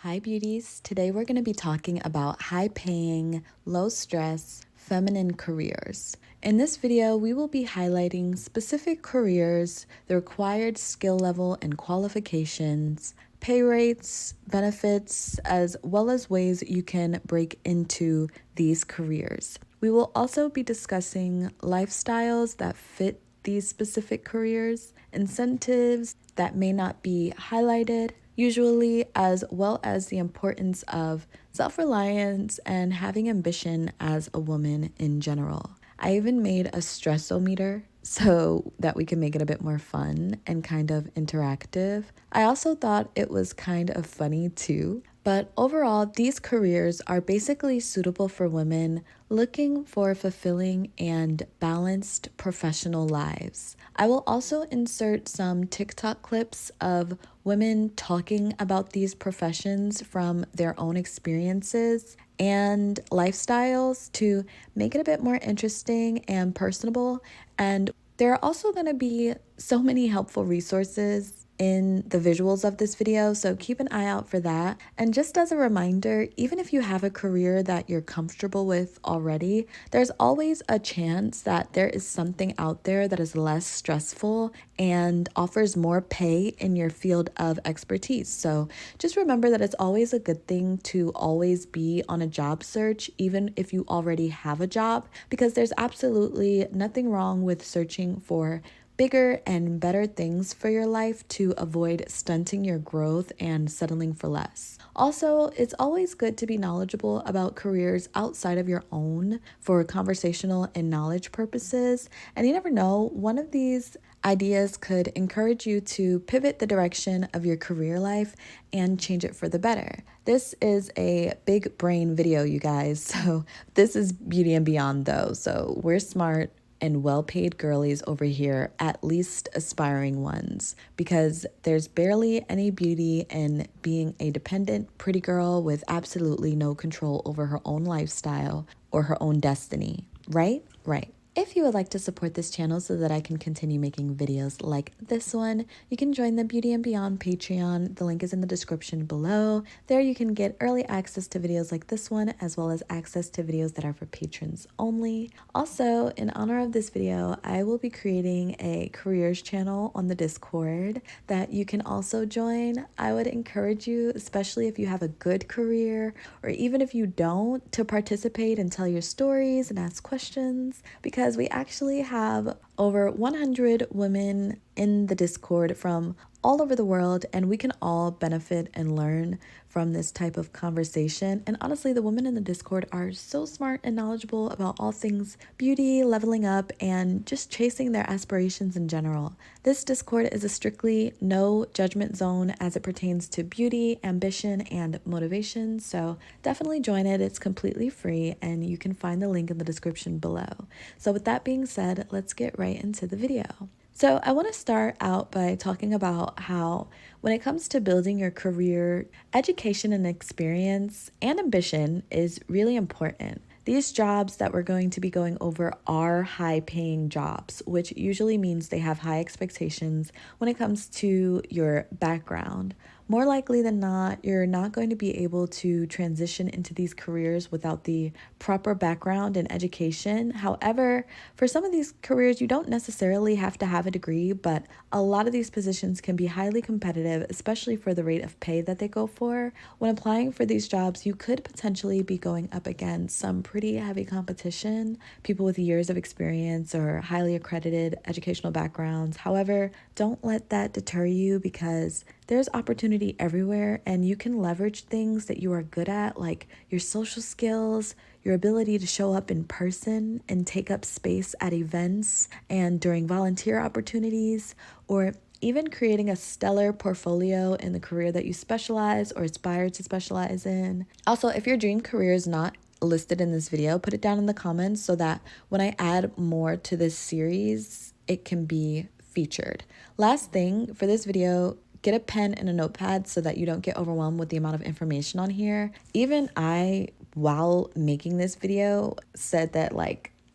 Hi beauties, today we're going to be talking about high-paying, low-stress, feminine careers. In this video, we will be highlighting specific careers, the required skill level and qualifications, pay rates, benefits, as well as ways you can break into these careers. We will also be discussing lifestyles that fit these specific careers, incentives that may not be highlighted, usually, as well as the importance of self-reliance and having ambition as a woman in general. I even made a stressometer so that we can make it a bit more fun and kind of interactive. I also thought it was kind of funny too. But overall, these careers are basically suitable for women looking for fulfilling and balanced professional lives. I will also insert some TikTok clips of women talking about these professions from their own experiences and lifestyles to make it a bit more interesting and personable. And there are also going to be so many helpful resources in the visuals of this video, so keep an eye out for that. And just as a reminder, even if you have a career that you're comfortable with already, there's always a chance that there is something out there that is less stressful and offers more pay in your field of expertise. So just remember that it's always a good thing to always be on a job search, even if you already have a job, because there's absolutely nothing wrong with searching for bigger and better things for your life to avoid stunting your growth and settling for less. Also, it's always good to be knowledgeable about careers outside of your own for conversational and knowledge purposes. And you never know, one of these ideas could encourage you to pivot the direction of your career life and change it for the better. This is a big brain video, you guys. So this is Beauty and Beyond though. So we're smart and well-paid girlies over here, at least aspiring ones, because there's barely any beauty in being a dependent pretty girl with absolutely no control over her own lifestyle or her own destiny, right? Right. If you would like to support this channel so that I can continue making videos like this one, you can join the Beauty and Beyond Patreon. The link is in the description below. There you can get early access to videos like this one, as well as access to videos that are for patrons only. Also, in honor of this video, I will be creating a careers channel on the Discord that you can also join. I would encourage you, especially if you have a good career, or even if you don't, to participate and tell your stories and ask questions, because we actually have over 100 women in the Discord from all over the world, and we can all benefit and learn from this type of conversation. And honestly, the women in the Discord are so smart and knowledgeable about all things beauty, leveling up, and just chasing their aspirations in general. This Discord is a strictly no judgment zone as it pertains to beauty, ambition, and motivation, so definitely join it. It's completely free, and you can find the link in the description below. So with that being said, let's get right into the video. So I want to start out by talking about how when it comes to building your career, education and experience and ambition is really important. These jobs that we're going to be going over are high-paying jobs, which usually means they have high expectations when it comes to your background. More likely than not, you're not going to be able to transition into these careers without the proper background and education. However, for some of these careers, you don't necessarily have to have a degree, but a lot of these positions can be highly competitive, especially for the rate of pay that they go for. When applying for these jobs, you could potentially be going up against some pretty heavy competition, people with years of experience or highly accredited educational backgrounds. However, don't let that deter you, because there's opportunity everywhere, and you can leverage things that you are good at, like your social skills, your ability to show up in person and take up space at events and during volunteer opportunities, or even creating a stellar portfolio in the career that you specialize or aspire to specialize in. Also, if your dream career is not listed in this video, put it down in the comments so that when I add more to this series, it can be featured. Last thing for this video, get a pen and a notepad so that you don't get overwhelmed with the amount of information on here. Even I, while making this video, said that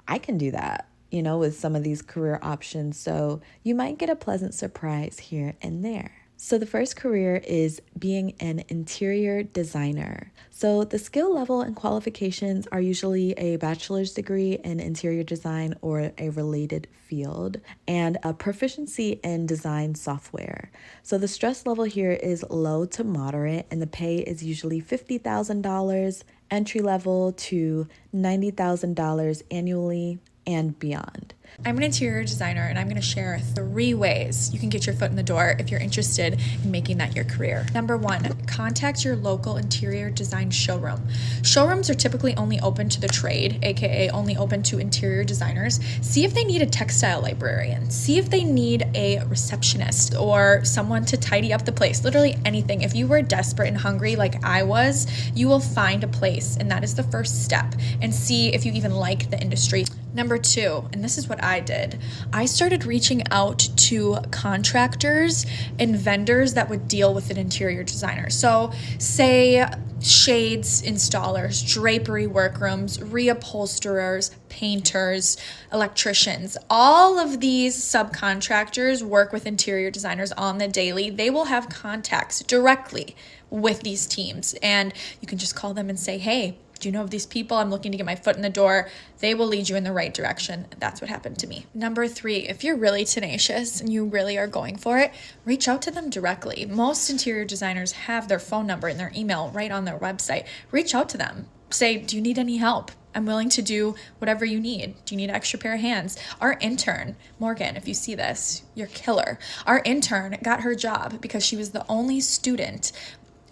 I can do that, with some of these career options. So you might get a pleasant surprise here and there. So the first career is being an interior designer. So the skill level and qualifications are usually a bachelor's degree in interior design or a related field and a proficiency in design software. So the stress level here is low to moderate and the pay is usually $50,000 entry level to $90,000 annually and beyond. I'm an interior designer and I'm going to share 3 ways you can get your foot in the door if you're interested in making that your career. Number 1, contact your local interior design showroom. Showrooms are typically only open to the trade, aka only open to interior designers. See if they need a textile librarian. See if they need a receptionist or someone to tidy up the place. Literally anything. If you were desperate and hungry like I was, you will find a place, and that is the first step. And see if you even like the industry. Number 2, and this is what I did. I started reaching out to contractors and vendors that would deal with an interior designer. So say shades installers, drapery workrooms, reupholsterers, painters, electricians. All of these subcontractors work with interior designers on the daily. They will have contacts directly with these teams, and you can just call them and say, hey, do you know of these people? I'm looking to get my foot in the door. They will lead you in the right direction. That's what happened to me. Number 3, if you're really tenacious and you really are going for it, reach out to them directly. Most interior designers have their phone number and their email right on their website. Reach out to them. Say, do you need any help? I'm willing to do whatever you need. Do you need an extra pair of hands? Our intern, Morgan, if you see this, you're killer. Our intern got her job because she was the only student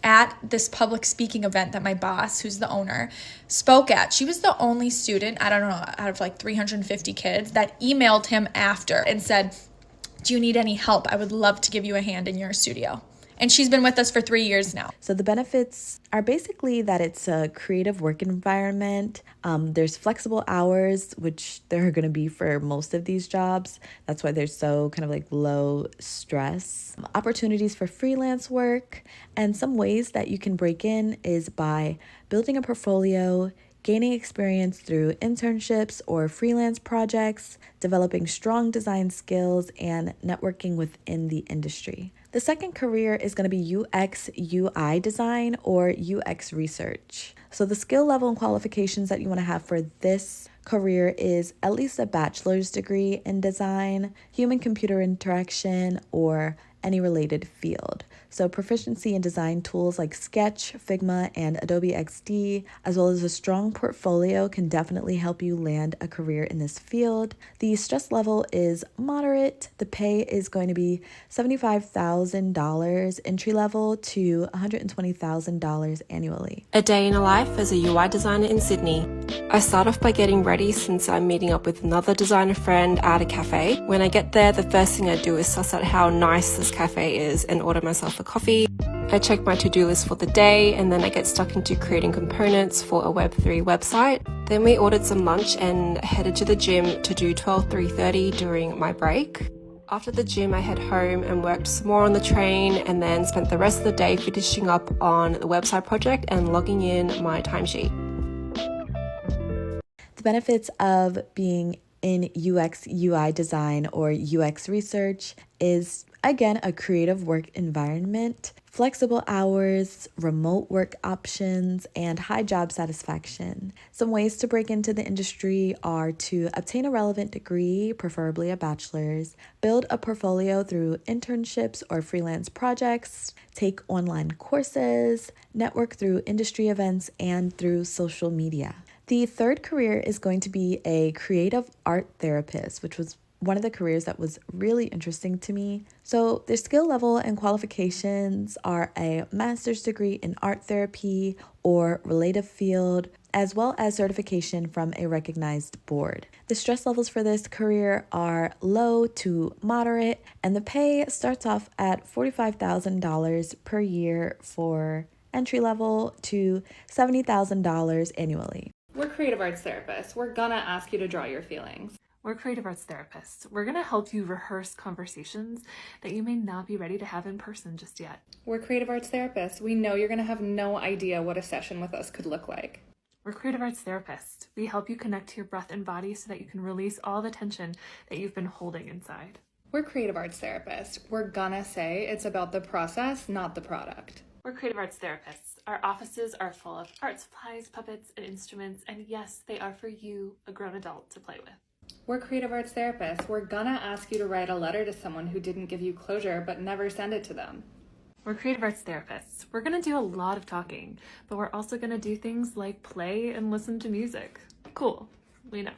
at this public speaking event that my boss, who's the owner, spoke at. She was the only student, I don't know, out of like 350 kids that emailed him after and said, do you need any help? I would love to give you a hand in your studio. And she's been with us for 3 years now. So the benefits are basically that it's a creative work environment. There's flexible hours, which there are going to be for most of these jobs. That's why they're so kind of like low stress. Opportunities for freelance work, and some ways that you can break in is by building a portfolio, gaining experience through internships or freelance projects, developing strong design skills, and networking within the industry. The second career is going to be UX UI design or UX research. So the skill level and qualifications that you want to have for this career is at least a bachelor's degree in design, human-computer interaction, or any related field. So proficiency in design tools like Sketch, Figma, and Adobe XD, as well as a strong portfolio, can definitely help you land a career in this field. The stress level is moderate. The pay is going to be $75,000 entry level to $120,000 annually. A day in a life as a UI designer in Sydney. I start off by getting ready since I'm meeting up with another designer friend at a cafe. When I get there, the first thing I do is suss out how nice this cafe is and order myself a coffee. I check my to-do list for the day, and then I get stuck into creating components for a Web3 website. Then we ordered some lunch and headed to the gym to do 12-3:30 during my break. After the gym, I head home and worked some more on the train, and then spent the rest of the day finishing up on the website project and logging in my timesheet. The benefits of being in UX UI design or UX research is, again, a creative work environment, flexible hours, remote work options, and high job satisfaction. Some ways to break into the industry are to obtain a relevant degree, preferably a bachelor's, build a portfolio through internships or freelance projects, take online courses, network through industry events, and through social media. The third career is going to be a creative art therapist, which was one of the careers that was really interesting to me. So their skill level and qualifications are a master's degree in art therapy or related field, as well as certification from a recognized board. The stress levels for this career are low to moderate, and the pay starts off at $45,000 per year for entry level to $70,000 annually. We're creative arts therapists. We're gonna ask you to draw your feelings. We're creative arts therapists. We're going to help you rehearse conversations that you may not be ready to have in person just yet. We're creative arts therapists. We know you're gonna have no idea what a session with us could look like. We're creative arts therapists. We help you connect to your breath and body so that you can release all the tension that you've been holding inside. We're creative arts therapists. We're gonna say it's about the process, not the product. We're creative arts therapists. Our offices are full of art supplies, puppets, and instruments, and yes, they are for you, a grown adult, to play with. We're creative arts therapists. We're gonna ask you to write a letter to someone who didn't give you closure but never send it to them. We're creative arts therapists. We're going to do a lot of talking, but we're also going to do things like play and listen to music. Cool. We know.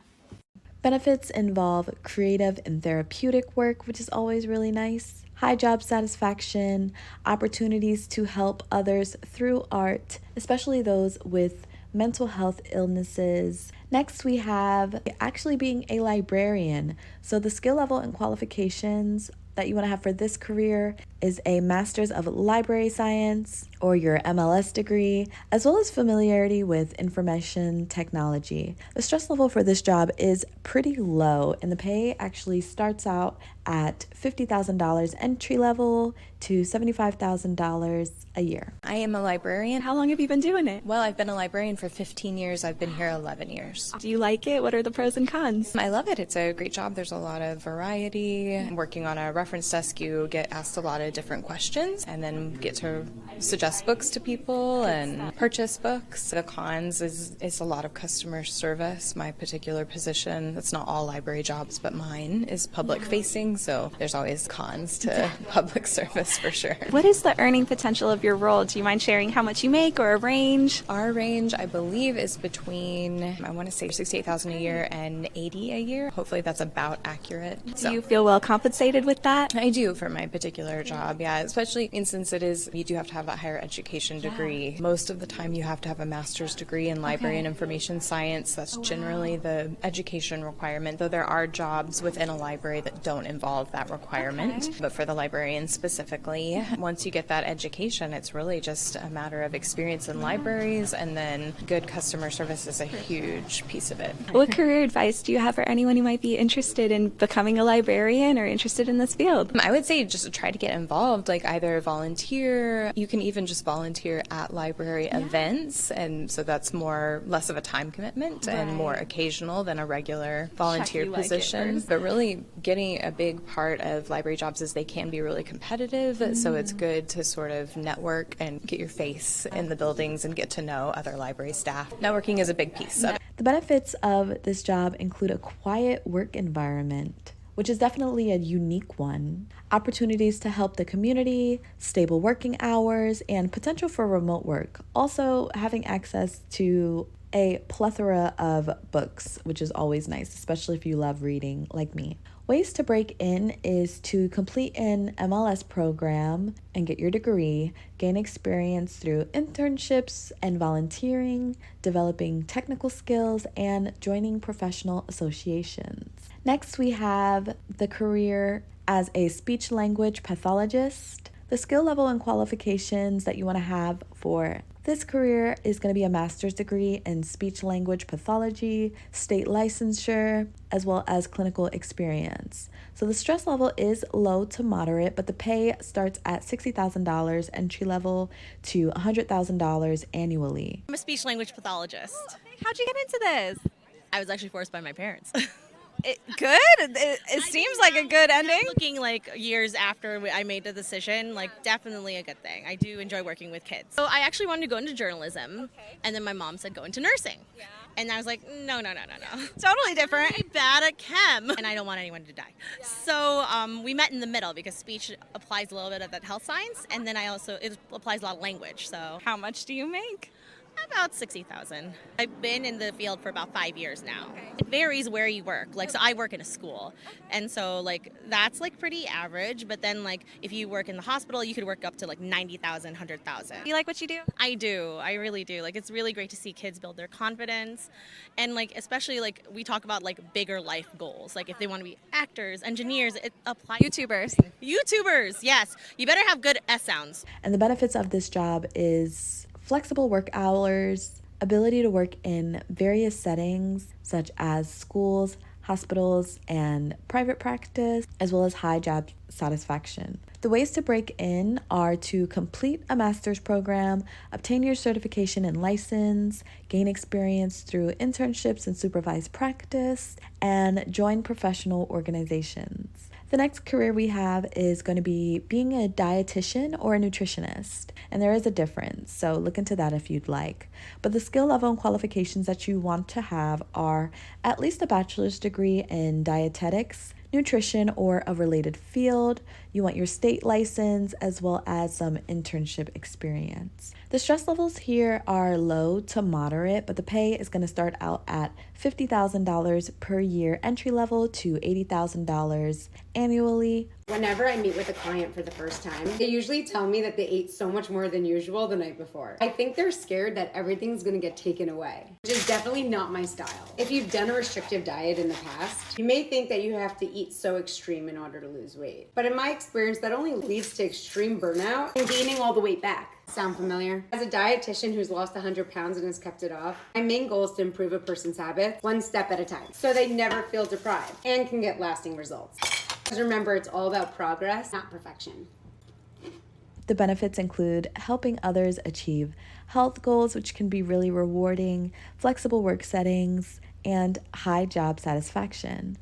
Benefits involve creative and therapeutic work, which is always really nice, high job satisfaction, opportunities to help others through art, especially those with mental health illnesses. Next, we have actually being a librarian. So the skill level and qualifications that you want to have for this career is a Master's of Library Science or your MLS degree, as well as familiarity with information technology. The stress level for this job is pretty low, and the pay actually starts out at $50,000 entry level to $75,000 a year. I am a librarian. How long have you been doing it? Well, I've been a librarian for 15 years. I've been here 11 years. Do you like it? What are the pros and cons? I love it. It's a great job. There's a lot of variety. Working on a reference desk, you get asked a lot of different questions and then get to suggest books to people and purchase books. The cons is a lot of customer service. My particular position, it's not all library jobs, but mine is public facing, so there's always cons to public service for sure. What is the earning potential of your role? Do you mind sharing how much you make or a range? Our range, I believe, is between, I want to say $68,000 a year and $80,000 a year. Hopefully that's about accurate. Do you feel well compensated with that? I do for my particular job, yeah, especially since it is, you do have to have a higher education degree. Most of the time you have to have a master's degree in library and information science. That's generally the education requirement, though there are jobs within a library that don't involve that requirement. But for the librarians specifically, once you get that education, it's really just a matter of experience in libraries, and then good customer service is a huge piece of it. What career advice do you have for anyone who might be interested in becoming a librarian or interested in this field? I would say just try to get involved, like either volunteer, you can even just volunteer at library events, and so that's less of a time commitment and more occasional than a regular volunteer position. But really getting a big part of library jobs is they can be really competitive, so it's good to sort of network and get your face in the buildings and get to know other library staff. Networking is a big piece of it. The benefits of this job include a quiet work environment, which is definitely a unique one, opportunities to help the community, stable working hours, and potential for remote work. Also, having access to a plethora of books, which is always nice, especially if you love reading like me. Ways to break in is to complete an MLS program and get your degree, gain experience through internships and volunteering, developing technical skills, and joining professional associations. Next, we have the career as a speech-language pathologist. The skill level and qualifications that you want to have for this career is going to be a master's degree in speech-language pathology, state licensure, as well as clinical experience. So the stress level is low to moderate, but the pay starts at $60,000 entry level to $100,000 annually. I'm a speech-language pathologist. How'd you get into this? I was actually forced by my parents. Good? It seems like a good ending. Looking like years after I made the decision, like definitely a good thing. I do enjoy working with kids. So I actually wanted to go into journalism, and then my mom said go into nursing. And I was like, no. Totally different. I'm bad at chem, and I don't want anyone to die. So we met in the middle because speech applies a little bit of that health science, and then it applies a lot of language. So How much do you make? about 60,000. I've been in the field for about 5 years now. It varies where you work. So I work in a school, and so that's pretty average. But then if you work in the hospital, you could work up to 90,000, 100,000. Do you like what you do? I do. I really do. It's really great to see kids build their confidence, and especially we talk about bigger life goals. If they want to be actors, engineers, it applies. YouTubers, yes. You better have good S sounds. And the benefits of this job is flexible work hours, ability to work in various settings such as schools, hospitals, and private practice, as well as high job satisfaction. The ways to break in are to complete a master's program, obtain your certification and license, gain experience through internships and supervised practice, and join professional organizations. The next career we have is going to be being a dietitian or a nutritionist, and there is a difference, so look into that if you'd like. But the skill level and qualifications that you want to have are at least a bachelor's degree in dietetics, nutrition, or a related field. You want your state license as well as some internship experience. The stress levels here are low to moderate, but the pay is going to start out at $50,000 per year entry level to $80,000 annually. Whenever I meet with a client for the first time, they usually tell me that they ate so much more than usual the night before. I think they're scared that everything's gonna get taken away, which is definitely not my style. If you've done a restrictive diet in the past, you may think that you have to eat so extreme in order to lose weight. But in my experience, that only leads to extreme burnout and gaining all the weight back. Sound familiar? As a dietitian who's lost 100 pounds and has kept it off, my main goal is to improve a person's habits one step at a time so they never feel deprived and can get lasting results. Because remember, it's all about progress, not perfection. The benefits include helping others achieve health goals, which can be really rewarding, flexible work settings, and high job satisfaction.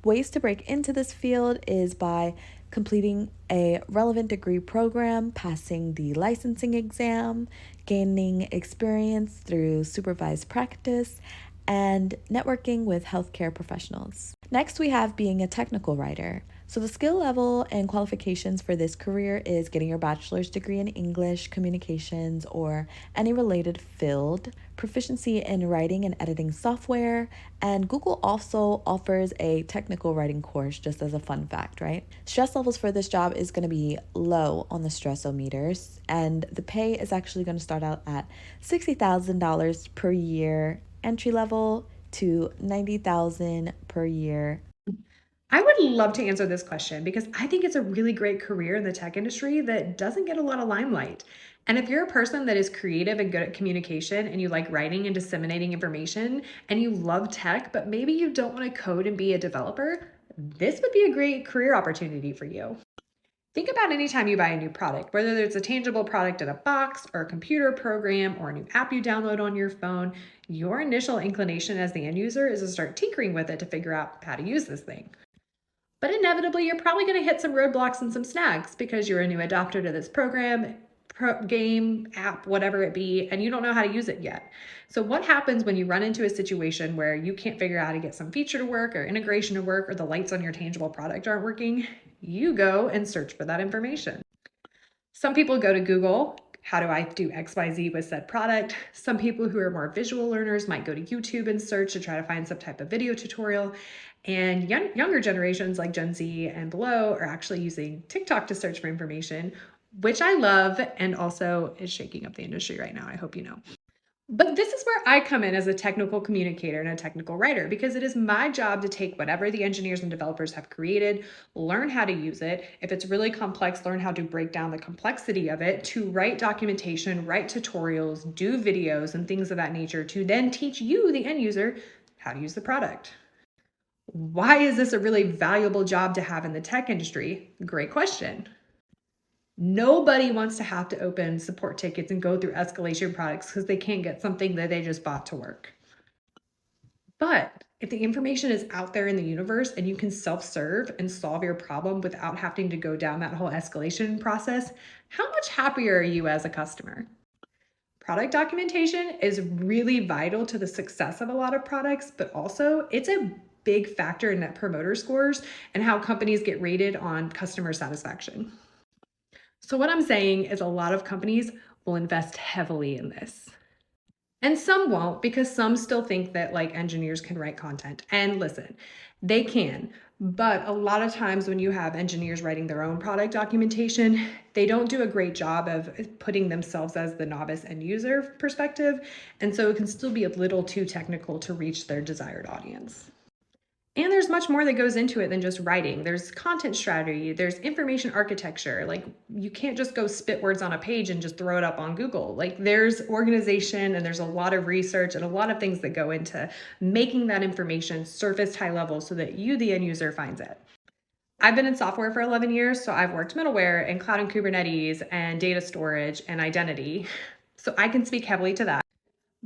Ways to break into this field is by completing a relevant degree program, passing the licensing exam, gaining experience through supervised practice, and networking with healthcare professionals. Next, we have being a technical writer. So the skill level and qualifications for this career is getting your bachelor's degree in English, communications, or any related field, proficiency in writing and editing software, and Google also offers a technical writing course, just as a fun fact, right? Stress levels for this job is going to be low on the stressometers, and the pay is actually going to start out at $60,000 per year entry level to $90,000 per year. I would love to answer this question because I think it's a really great career in the tech industry that doesn't get a lot of limelight. And if you're a person that is creative and good at communication and you like writing and disseminating information and you love tech, but maybe you don't want to code and be a developer, this would be a great career opportunity for you. Think about any time you buy a new product, whether it's a tangible product in a box or a computer program or a new app you download on your phone, your initial inclination as the end user is to start tinkering with it to figure out how to use this thing. But inevitably, you're probably going to hit some roadblocks and some snags because you're a new adopter to this program, game, app, whatever it be, and you don't know how to use it yet. So what happens when you run into a situation where you can't figure out how to get some feature to work or integration to work or the lights on your tangible product aren't working? You go and search for that information. Some people go to Google. How do I do XYZ with said product? Some people who are more visual learners might go to YouTube and search to try to find some type of video tutorial. And younger generations like Gen Z and below are actually using TikTok to search for information, which I love and also is shaking up the industry right now, I hope you know. But this is where I come in as a technical communicator and a technical writer, because it is my job to take whatever the engineers and developers have created, learn how to use it. If it's really complex, learn how to break down the complexity of it, to write documentation, write tutorials, do videos and things of that nature, to then teach you, the end user, how to use the product. Why is this a really valuable job to have in the tech industry? Great question. Nobody wants to have to open support tickets and go through escalation products because they can't get something that they just bought to work. But if the information is out there in the universe and you can self-serve and solve your problem without having to go down that whole escalation process, how much happier are you as a customer? Product documentation is really vital to the success of a lot of products, but also it's a big factor in net promoter scores and how companies get rated on customer satisfaction. So what I'm saying is a lot of companies will invest heavily in this. And some won't, because some still think that like engineers can write content. And listen, they can, but a lot of times when you have engineers writing their own product documentation, they don't do a great job of putting themselves as the novice end user perspective. And so it can still be a little too technical to reach their desired audience. And there's much more that goes into it than just writing. There's content strategy, there's information architecture. Like you can't just go spit words on a page and just throw it up on Google. Like there's organization and there's a lot of research and a lot of things that go into making that information surfaced high level so that you, the end user, finds it. I've been in software for 11 years, so I've worked middleware and cloud and Kubernetes and data storage and identity. So I can speak heavily to that.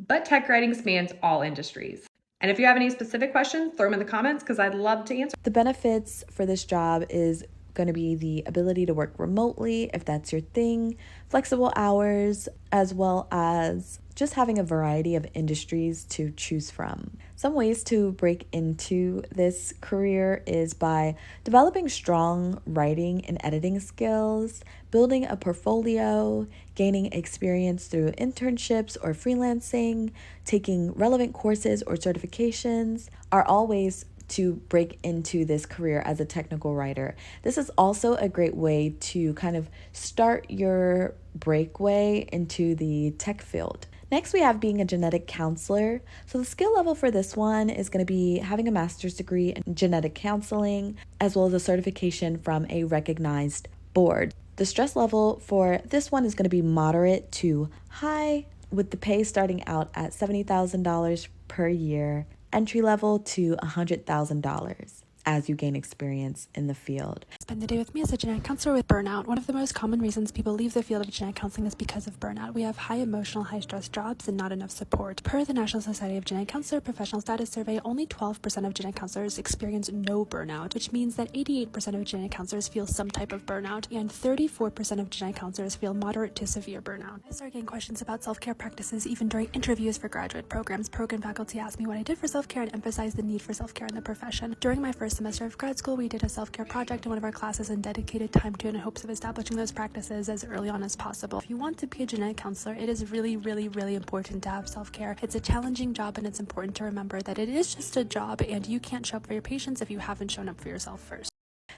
But tech writing spans all industries. And if you have any specific questions, throw them in the comments because I'd love to answer. The benefits for this job is going to be the ability to work remotely if that's your thing, flexible hours, as well as just having a variety of industries to choose from. Some ways to break into this career is by developing strong writing and editing skills, building a portfolio, gaining experience through internships or freelancing, taking relevant courses or certifications are all ways to break into this career as a technical writer. This is also a great way to kind of start your breakaway into the tech field. Next, we have being a genetic counselor. So the skill level for this one is going to be having a master's degree in genetic counseling, as well as a certification from a recognized board. The stress level for this one is going to be moderate to high, with the pay starting out at $70,000 per year, entry level to $100,000 as you gain experience in the field. Spend the day with me as a genetic counselor with burnout. One of the most common reasons people leave the field of genetic counseling is because of burnout. We have high emotional, high stress jobs and not enough support. Per the National Society of Genetic Counselor Professional Status Survey, only 12% of genetic counselors experience no burnout, which means that 88% of genetic counselors feel some type of burnout, and 34% of genetic counselors feel moderate to severe burnout. I started getting questions about self-care practices even during interviews for graduate programs. Program faculty asked me what I did for self-care and emphasized the need for self-care in the profession. During my first semester of grad school, we did a self-care project in one of our classes and dedicated time to it in hopes of establishing those practices as early on as possible. If you want to be a genetic counselor, it is really, really, really important to have self-care. It's a challenging job, and it's important to remember that it is just a job, and you can't show up for your patients if you haven't shown up for yourself first.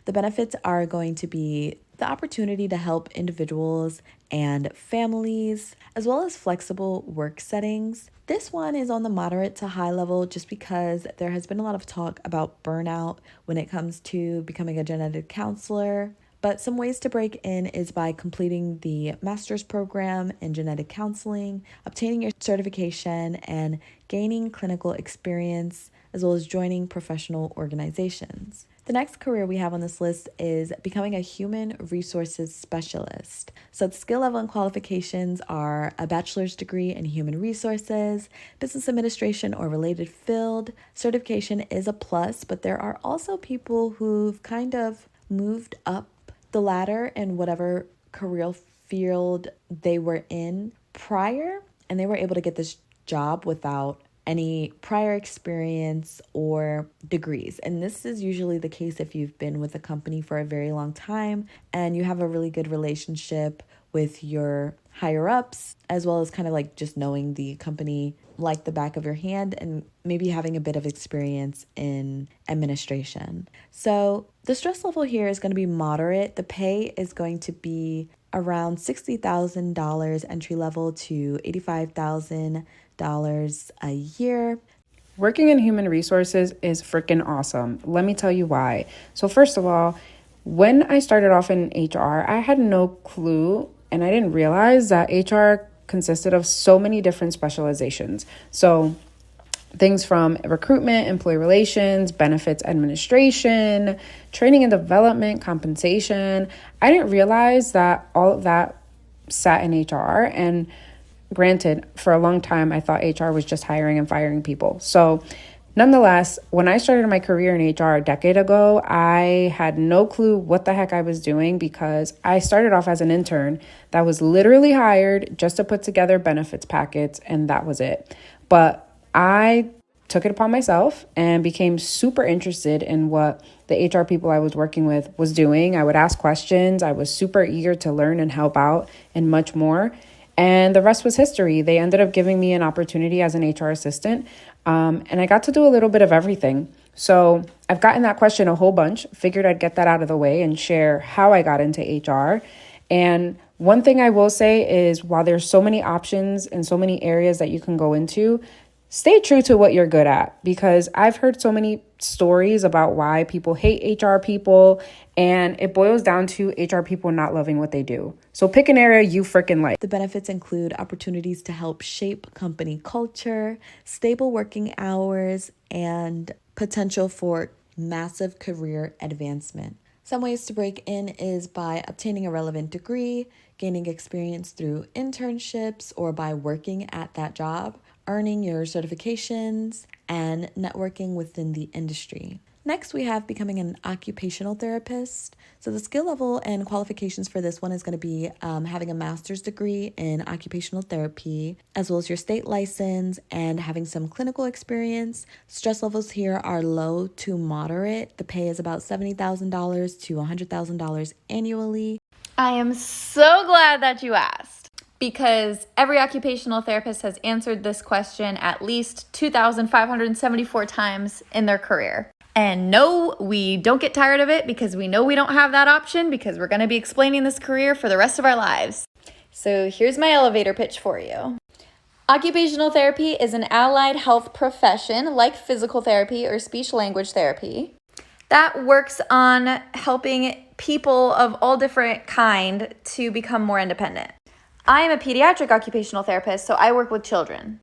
The benefits are going to be the opportunity to help individuals and families, as well as flexible work settings. This one is on the moderate to high level just because there has been a lot of talk about burnout when it comes to becoming a genetic counselor. But some ways to break in is by completing the master's program in genetic counseling, obtaining your certification, and gaining clinical experience, as well as joining professional organizations. The next career we have on this list is becoming a human resources specialist. So the skill level and qualifications are a bachelor's degree in human resources, business administration or related field. Certification is a plus, but there are also people who've kind of moved up the ladder in whatever career field they were in prior, and they were able to get this job without any prior experience or degrees. And this is usually the case if you've been with a company for a very long time and you have a really good relationship with your higher ups, as well as kind of like just knowing the company like the back of your hand and maybe having a bit of experience in administration. So the stress level here is going to be moderate. The pay is going to be around $60,000 entry level to $85,000 a year. Working in human resources is freaking awesome. Let me tell you why. So first of all, when I started off in HR, I had no clue and I didn't realize that HR consisted of so many different specializations. So things from recruitment, employee relations, benefits administration, training and development, compensation. I didn't realize that all of that sat in HR. And granted, for a long time, I thought HR was just hiring and firing people. So nonetheless, when I started my career in HR a decade ago, I had no clue what the heck I was doing because I started off as an intern that was literally hired just to put together benefits packets, and that was it. But I took it upon myself and became super interested in what the HR people I was working with was doing. I would ask questions. I was super eager to learn and help out and much more. And the rest was history. They ended up giving me an opportunity as an HR assistant. And I got to do a little bit of everything. So I've gotten that question a whole bunch, figured I'd get that out of the way and share how I got into HR. And one thing I will say is while there's so many options and so many areas that you can go into, stay true to what you're good at, because I've heard so many stories about why people hate HR people, and it boils down to HR people not loving what they do. So pick an area you freaking like. The benefits include opportunities to help shape company culture, stable working hours, and potential for massive career advancement. Some ways to break in is by obtaining a relevant degree, gaining experience through internships, or by working at that job, earning your certifications and networking within the industry. Next, we have becoming an occupational therapist. So the skill level and qualifications for this one is going to be having a master's degree in occupational therapy, as well as your state license and having some clinical experience. Stress levels here are low to moderate. The pay is about $70,000 to $100,000 annually. I am so glad that you asked, because every occupational therapist has answered this question at least 2,574 times in their career. And no, we don't get tired of it, because we know we don't have that option, because we're going to be explaining this career for the rest of our lives. So here's my elevator pitch for you. Occupational therapy is an allied health profession like physical therapy or speech-language therapy that works on helping people of all different kind to become more independent. I am a pediatric occupational therapist, so I work with children.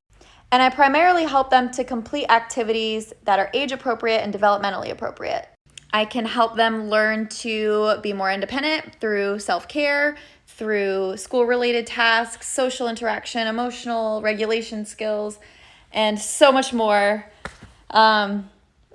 And I primarily help them to complete activities that are age appropriate and developmentally appropriate. I can help them learn to be more independent through self-care, through school-related tasks, social interaction, emotional regulation skills, and so much more.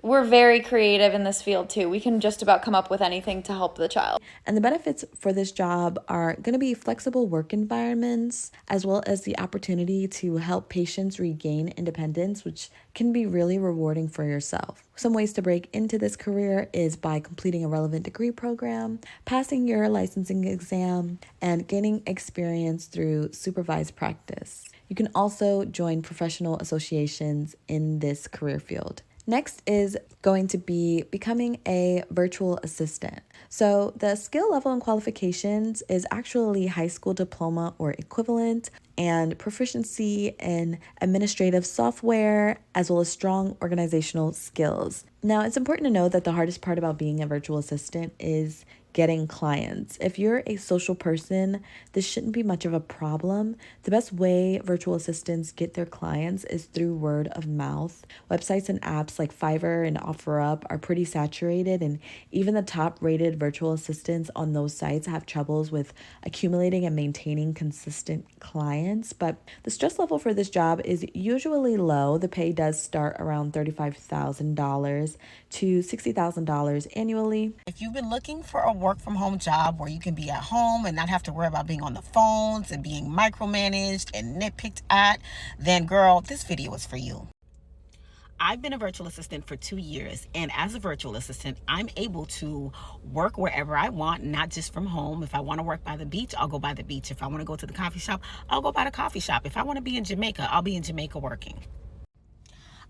We're very creative in this field too. We can just about come up with anything to help the child. And the benefits for this job are going to be flexible work environments, as well as the opportunity to help patients regain independence, which can be really rewarding for yourself. Some ways to break into this career is by completing a relevant degree program, passing your licensing exam, and gaining experience through supervised practice. You can also join professional associations in this career field. Next is going to be becoming a virtual assistant. So the skill level and qualifications is actually high school diploma or equivalent, and proficiency in administrative software, as well as strong organizational skills. Now, it's important to know that the hardest part about being a virtual assistant is getting clients. If you're a social person, this shouldn't be much of a problem. The best way virtual assistants get their clients is through word of mouth. Websites and apps like Fiverr and OfferUp are pretty saturated, and even the top-rated virtual assistants on those sites have troubles with accumulating and maintaining consistent clients. But the stress level for this job is usually low. The pay does start around $35,000 to $60,000 annually. If you've been looking for a work from home job where you can be at home and not have to worry about being on the phones and being micromanaged and nitpicked at, then girl, this video is for you. I've been a virtual assistant for 2 years, and as a virtual assistant, I'm able to work wherever I want, not just from home. If I want to work by the beach, I'll go by the beach. If I want to go to the coffee shop, I'll go by the coffee shop. If I want to be in Jamaica, I'll be in Jamaica working.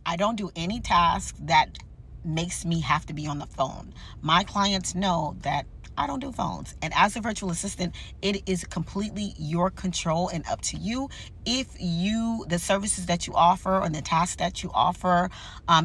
I don't do any tasks that makes me have to be on the phone. My clients know that I don't do phones. And as a virtual assistant, it is completely your control and up to you if the services that you offer and the tasks that you offer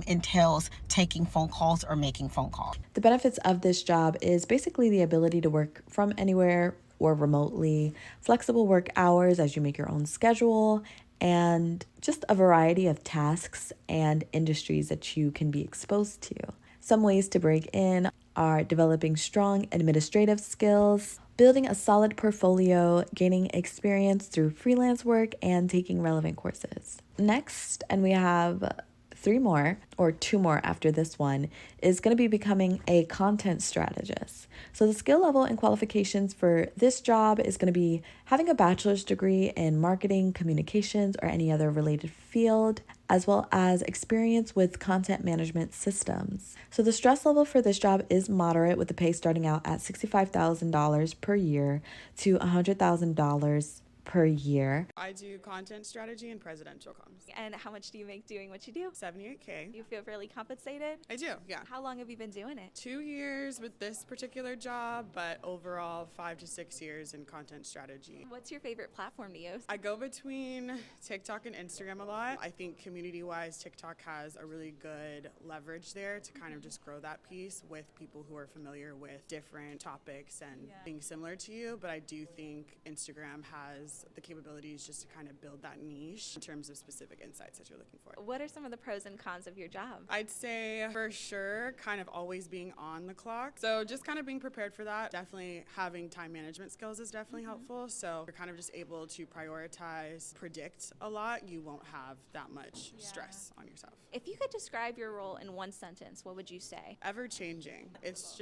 entails taking phone calls or making phone calls. The benefits of this job is basically the ability to work from anywhere or remotely, flexible work hours as you make your own schedule, and just a variety of tasks and industries that you can be exposed to. Some ways to break in are developing strong administrative skills, building a solid portfolio, gaining experience through freelance work, and taking relevant courses. Next, and we have 2 more after this one, is going to be becoming a content strategist. So the skill level and qualifications for this job is going to be having a bachelor's degree in marketing, communications, or any other related field, as well as experience with content management systems. So the stress level for this job is moderate, with the pay starting out at $65,000 per year to $100,000 per year. I do content strategy and presidential comms. And how much do you make doing what you do? $78K. You feel fairly compensated? I do, yeah. How long have you been doing it? 2 years with this particular job, but overall 5 to 6 years in content strategy. What's your favorite platform to use? I go between TikTok and Instagram a lot. I think community-wise, TikTok has a really good leverage there to kind of just grow that piece with people who are familiar with different topics and things similar to you. But I do think Instagram has has the capabilities just to kind of build that niche in terms of specific insights that you're looking for. What are some of the pros and cons of your job? I'd say for sure kind of always being on the clock. So just kind of being prepared for that. Definitely having time management skills is definitely helpful. So you're kind of just able to prioritize, predict a lot. You won't have that much stress on yourself. If you could describe your role in one sentence, what would you say? Ever changing. It's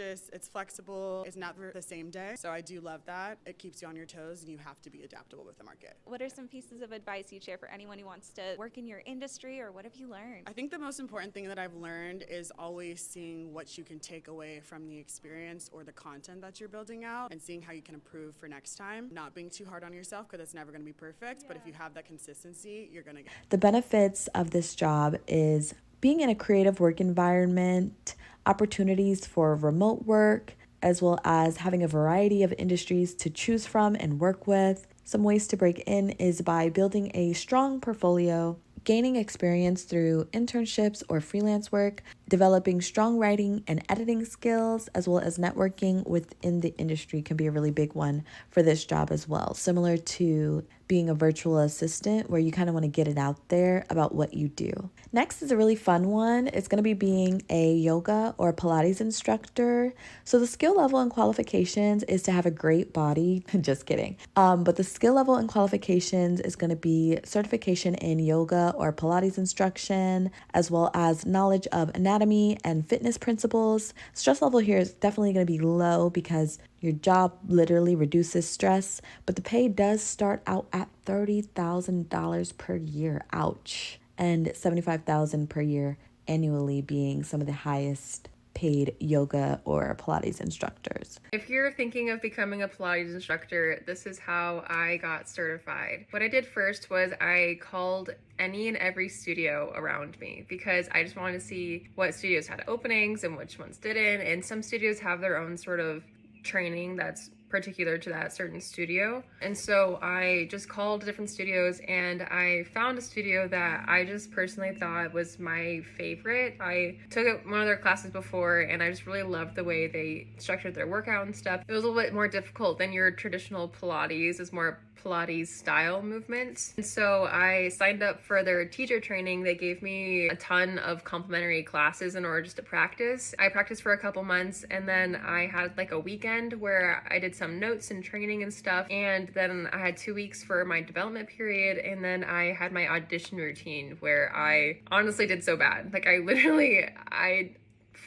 flexible. It's never the same day. So I do love that. It keeps you on your toes and you have to be adaptable with the market. What are some pieces of advice you'd share for anyone who wants to work in your industry, or what have you learned? I think the most important thing that I've learned is always seeing what you can take away from the experience or the content that you're building out and seeing how you can improve for next time. Not being too hard on yourself because it's never going to be perfect, but if you have that consistency, you're going to get it. The benefits of this job is being in a creative work environment, opportunities for remote work, as well as having a variety of industries to choose from and work with. Some ways to break in is by building a strong portfolio, gaining experience through internships or freelance work, developing strong writing and editing skills, as well as networking within the industry can be a really big one for this job as well. Similar to being a virtual assistant where you kind of want to get it out there about what you do. Next is a really fun one. It's going to be being a yoga or Pilates instructor. So the skill level and qualifications is to have a great body. Just kidding. But the skill level and qualifications is going to be certification in yoga or Pilates instruction, as well as knowledge of anatomy and fitness principles. Stress level here is definitely going to be low because your job literally reduces stress, but the pay does start out at $30,000 per year. Ouch. And $75,000 per year annually being some of the highest paid yoga or Pilates instructors. If you're thinking of becoming a Pilates instructor, this is how I got certified. What I did first was I called any and every studio around me because I just wanted to see what studios had openings and which ones didn't. And some studios have their own sort of training that's particular to that certain studio. And so I just called different studios and I found a studio that I just personally thought was my favorite. I took one of their classes before and I just really loved the way they structured their workout and stuff. It was a little bit more difficult than your traditional Pilates. It's more Pilates style movements. And so I signed up for their teacher training. They gave me a ton of complimentary classes in order just to practice. I practiced for a couple months and then I had like a weekend where I did some notes and training and stuff. And then I had 2 weeks for my development period. And then I had my audition routine where I honestly did so bad. Like I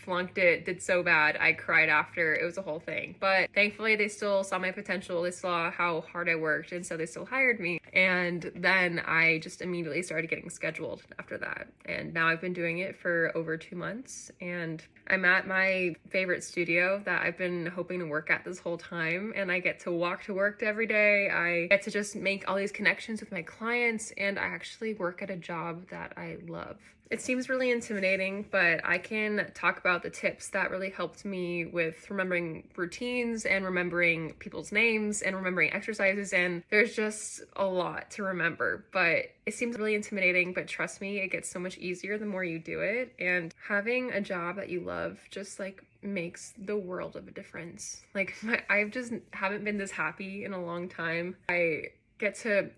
flunked it, did so bad. I cried after. It was a whole thing. But thankfully, they still saw my potential. They saw how hard I worked. And so they still hired me. And then I just immediately started getting scheduled after that. And now I've been doing it for over 2 months. And I'm at my favorite studio that I've been hoping to work at this whole time. And I get to walk to work every day. I get to just make all these connections with my clients. And I actually work at a job that I love. It seems really intimidating, but I can talk about the tips that really helped me with remembering routines and remembering people's names and remembering exercises. And there's just a lot to remember, but it seems really intimidating, but trust me, it gets so much easier the more you do it. And having a job that you love just like makes the world of a difference. Like I just haven't been this happy in a long time. I get to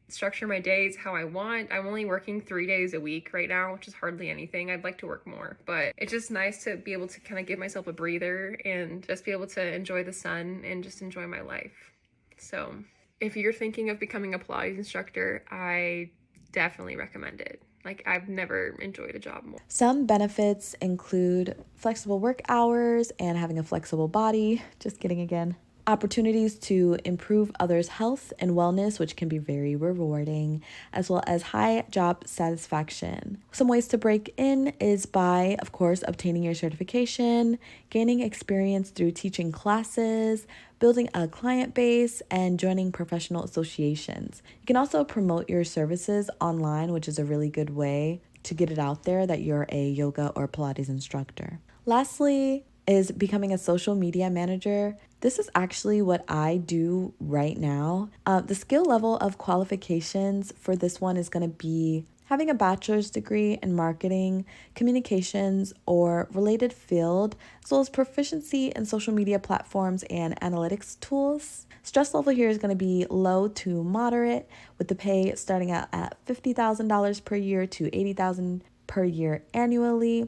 structure my days how I want. I'm only working 3 days a week right now, which is hardly anything. I'd like to work more, but it's just nice to be able to kind of give myself a breather and just be able to enjoy the sun and just enjoy my life. So if you're thinking of becoming a Pilates instructor, I definitely recommend it. Like, I've never enjoyed a job more. Some benefits include flexible work hours and having a flexible body. Just kidding again. Opportunities to improve others' health and wellness, which can be very rewarding, as well as high job satisfaction. Some ways to break in is by, of course, obtaining your certification, gaining experience through teaching classes, building a client base, and joining professional associations. You can also promote your services online, which is a really good way to get it out there that you're a yoga or Pilates instructor. Lastly, is becoming a social media manager. This is actually what I do right now. The skill level of qualifications for this one is going to be Having a bachelor's degree in marketing, communications, or related field, as well as proficiency in social media platforms and analytics tools. Stress level here is going to be low to moderate, with the pay starting out at $50,000 per year to $80,000 per year annually.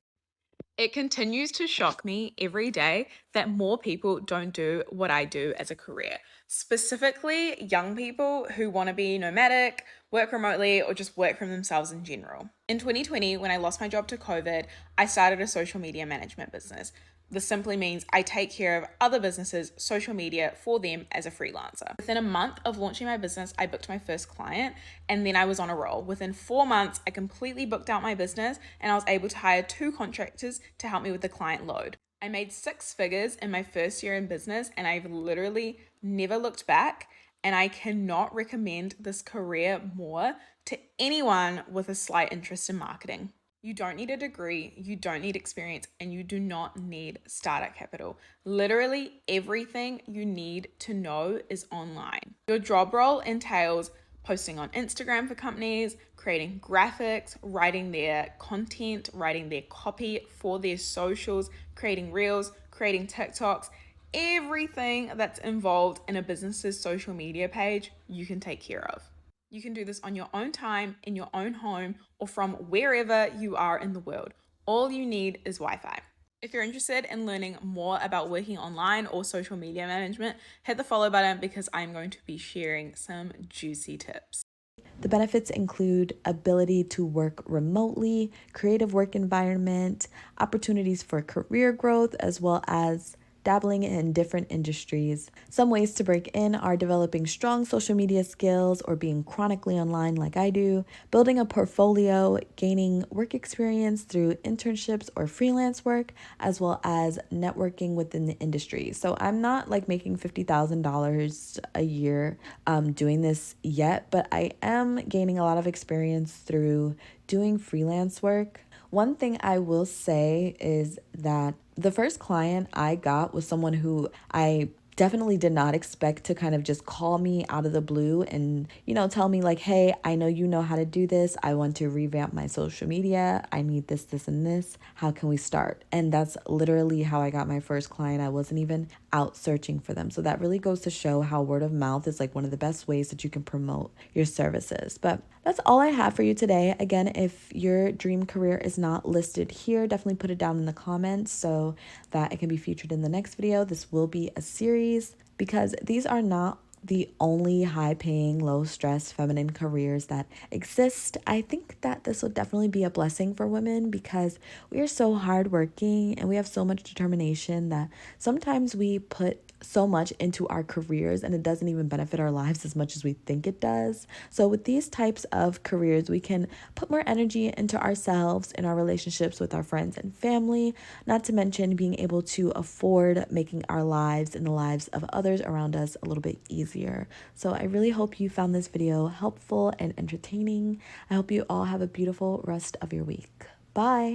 It continues to shock me every day that more people don't do what I do as a career, specifically young people who want to be nomadic, work remotely, or just work from themselves in general. In 2020, when I lost my job to COVID, I started a social media management business. This simply means I take care of other businesses' social media for them as a freelancer. Within a month of launching my business, I booked my first client, and then I was on a roll. Within 4 months, I completely booked out my business, and I was able to hire 2 contractors to help me with the client load. I made 6 figures in my first year in business, and I've literally never looked back, and I cannot recommend this career more to anyone with a slight interest in marketing. You don't need a degree, you don't need experience, and you do not need startup capital. Literally everything you need to know is online. Your job role entails posting on Instagram for companies, creating graphics, writing their content, writing their copy for their socials, creating reels, creating TikToks. Everything that's involved in a business's social media page, you can take care of. You can do this on your own time, in your own home, or from wherever you are in the world. All you need is Wi-Fi. If you're interested in learning more about working online or social media management, hit the follow button because I'm going to be sharing some juicy tips. The benefits include ability to work remotely, creative work environment, opportunities for career growth, as well as dabbling in different industries. Some ways to break in are developing strong social media skills or being chronically online like I do, building a portfolio, gaining work experience through internships or freelance work, as well as networking within the industry. So I'm not like making $50,000 a year doing this yet, but I am gaining a lot of experience through doing freelance work. One thing I will say is that the first client I got was someone who I definitely did not expect to kind of just call me out of the blue and, tell me like, hey, I know you know how to do this. I want to revamp my social media. I need this, this, and this. How can we start? And that's literally how I got my first client. I wasn't even out searching for them. So that really goes to show how word of mouth is like one of the best ways that you can promote your services. But that's all I have for you today. Again, if your dream career is not listed here, definitely put it down in the comments so that it can be featured in the next video. This will be a series because these are not the only high-paying, low-stress feminine careers that exist. I think that this will definitely be a blessing for women because we are so hardworking and we have so much determination that sometimes we put so much into our careers and it doesn't even benefit our lives as much as we think it does. So with these types of careers, we can put more energy into ourselves and our relationships with our friends and family, not to mention being able to afford making our lives and the lives of others around us a little bit easier. So I really hope you found this video helpful and entertaining. I hope you all have a beautiful rest of your week. Bye.